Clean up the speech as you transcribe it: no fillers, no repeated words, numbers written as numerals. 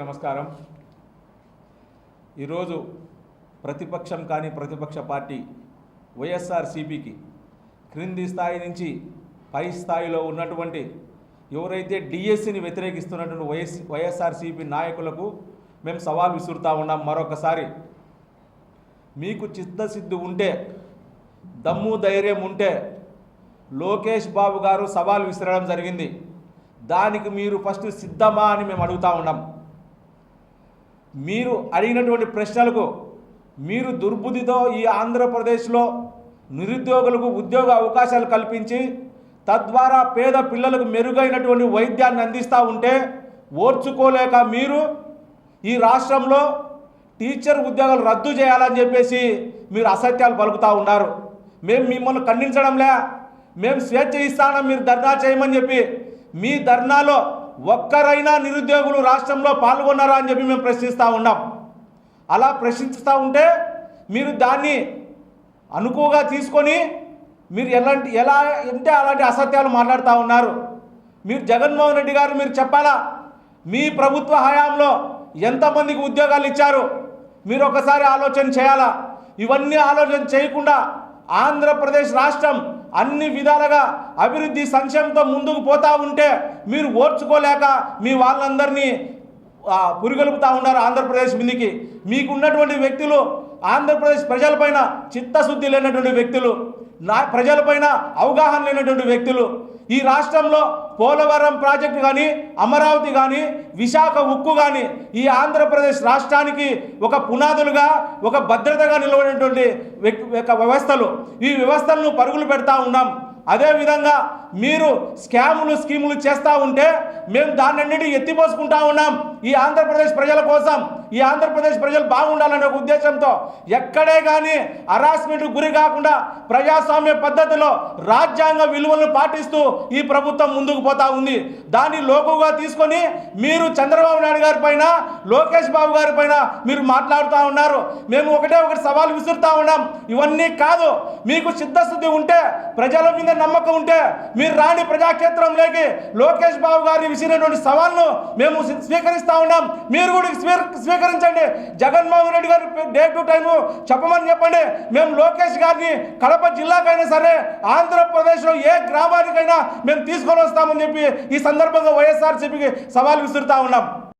నమస్కారం. ఈరోజు ప్రతిపక్షం కానీ ప్రతిపక్ష పార్టీ వైఎస్ఆర్సీపీకి క్రింది స్థాయి నుంచి పై స్థాయిలో ఉన్నటువంటి ఎవరైతే డిఎస్సిని వ్యతిరేకిస్తున్నటువంటి వైఎస్ఆర్సీపీ నాయకులకు మేము సవాల్ విసురుతూ ఉన్నాం. మరొకసారి మీకు చిత్తశుద్ధి ఉంటే, దమ్ము ధైర్యం ఉంటే లోకేష్ బాబు గారు సవాల్ విసిరడం జరిగింది. దానికి మీరు ఫస్ట్ సిద్ధమా అని మేము అడుగుతూ ఉన్నాం. మీరు అడిగినటువంటి ప్రశ్నలకు మీరు దుర్బుద్ధితో ఈ ఆంధ్రప్రదేశ్లో నిరుద్యోగులకు ఉద్యోగ అవకాశాలు కల్పించి తద్వారా పేద పిల్లలకు మెరుగైనటువంటి వైద్యాన్ని అందిస్తూ ఉంటే ఓర్చుకోలేక మీరు ఈ రాష్ట్రంలో టీచర్ ఉద్యోగాలు రద్దు చేయాలని చెప్పేసి మీరు అసత్యాలు పలుకుతూ ఉన్నారు. మేము మిమ్మల్ని ఖండించడంలే, మేము స్వేచ్ఛ ఇస్తానం మీరు ధర్నా చేయమని చెప్పి. మీ ధర్నాలో ఒక్కరైనా నిరుద్యోగులు రాష్ట్రంలో పాల్గొన్నారా అని చెప్పి మేము ప్రశ్నిస్తూ ఉన్నాం. అలా ప్రశ్నిస్తూ ఉంటే మీరు దాన్ని అనుకోగా తీసుకొని మీరు ఎలా అంటే అలాంటి అసత్యాలు మాట్లాడుతూ ఉన్నారు. మీరు జగన్మోహన్ రెడ్డి గారు మీరు చెప్పాలా, మీ ప్రభుత్వ హయాంలో ఎంతమందికి ఉద్యోగాలు ఇచ్చారు మీరు ఒకసారి ఆలోచన చేయాలా. ఇవన్నీ ఆలోచన చేయకుండా ఆంధ్రప్రదేశ్ రాష్ట్రం అన్ని విధాలుగా అభివృద్ధి సంక్షేమంతో ముందుకు పోతూ ఉంటే మీరు ఓర్చుకోలేక మీ వాళ్ళందరినీ పురిగొలుపుతూ ఉన్నారు ఆంధ్రప్రదేశ్ మీదికి. మీకున్నటువంటి వ్యక్తులు ఆంధ్రప్రదేశ్ ప్రజలపైన చిత్తశుద్ధి లేనటువంటి వ్యక్తులు, ప్రజలపైన అవగాహన లేనటువంటి వ్యక్తులు. ఈ రాష్ట్రంలో పోలవరం ప్రాజెక్టు కానీ, అమరావతి కానీ, విశాఖ ఉక్కు కానీ ఈ ఆంధ్రప్రదేశ్ రాష్ట్రానికి ఒక పునాదులుగా, ఒక భద్రతగా నిలబడినటువంటి వ్యవస్థలు. ఈ వ్యవస్థలను పరుగులు పెడతా ఉన్నాం. అదేవిధంగా మీరు స్కీములు చేస్తూ ఉంటే మేము దాన్నన్నిటి ఎత్తిపోసుకుంటా ఉన్నాం. ఈ ఆంధ్రప్రదేశ్ ప్రజల కోసం, ఈ ఆంధ్రప్రదేశ్ ప్రజలు బాగుండాలనే ఒక ఉద్దేశంతో ఎక్కడే కానీ హరాస్మెంట్కు గురి కాకుండా ప్రజాస్వామ్య పద్ధతిలో రాజ్యాంగ విలువలను పాటిస్తూ ఈ ప్రభుత్వం ముందుకు పోతా ఉంది. దాన్ని లోకుగా తీసుకొని మీరు చంద్రబాబు నాయుడు గారి పైన, లోకేష్ బాబు గారి పైన మీరు మాట్లాడుతూ ఉన్నారు. మేము ఒకటి సవాల్ విసురుతూ ఉన్నాం. ఇవన్నీ కాదు, మీకు చిత్తశుద్ధి ఉంటే, ప్రజల మీద నమ్మకం ఉంటే మీరు రాని ప్రజాక్షేత్రంలోకి లోకేష్ బాబు గారిని విసిరినటువంటి సవాల్ను మేము స్వీకరిస్తూ ఉన్నాం. మీరు కూడా స్వీకరించండి. జగన్మోహన్ రెడ్డి గారు డే టు టైము చెప్పండి. మేము లోకేష్ గారిని కడప జిల్లాకైనా సరే, ఆంధ్రప్రదేశ్లో ఏ గ్రామానికైనా మేము తీసుకొని వస్తామని చెప్పి ఈ సందర్భంగా వైఎస్ఆర్సీపీకి సవాల్ విసురుతూ ఉన్నాం.